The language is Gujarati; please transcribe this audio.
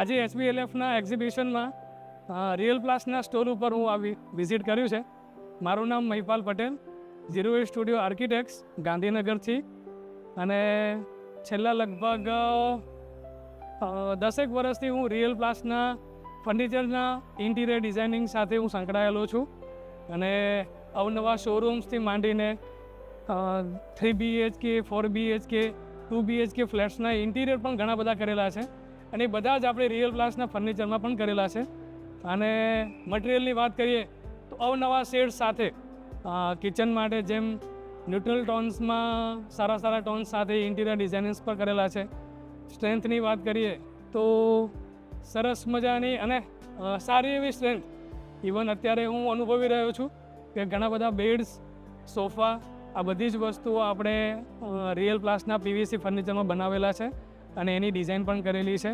આજે HBLFના એક્ઝિબિશનમાં રિયલ પ્લાસના સ્ટોર ઉપર હું વિઝિટ કર્યું છે. મારું નામ મહિપાલ પટેલ, 08 સ્ટુડિયો આર્કિટેક્ટ્સ ગાંધીનગરથી, અને છેલ્લા લગભગ 10 વર્ષથી હું રિયલ પ્લાસના ફર્નિચરના ઇન્ટિરિયર ડિઝાઇનિંગ સાથે હું સંકળાયેલો છું. અને અવનવા શોરૂમ્સથી માંડીને 3 BHK, 4 BHK, 2 BHK ફ્લેટ્સના ઇન્ટિરિયર પણ ઘણા બધા કરેલા છે, અને બધા જ આપણે રિયલ પ્લાસના ફર્નિચરમાં પણ કરેલા છે. અને મટિરિયલની વાત કરીએ તો અવનવા શેડ્સ સાથે કિચન માટે જેમ ન્યુટ્રલ ટોન્સમાં સારા ટોન્સ સાથે ઇન્ટિરિયર ડિઝાઇનિંગ્સ પણ કરેલા છે. સ્ટ્રેન્થની વાત કરીએ તો સરસ મજાની અને સારી એવી સ્ટ્રેન્થ ઇવન અત્યારે હું અનુભવી રહ્યો છું કે ઘણા બધા બેડ્સ, સોફા, આ બધી જ વસ્તુઓ આપણે રિયલ પ્લાસના PVC ફર્નિચરમાં બનાવેલા છે અને એની ડિઝાઇન પણ કરેલી છે.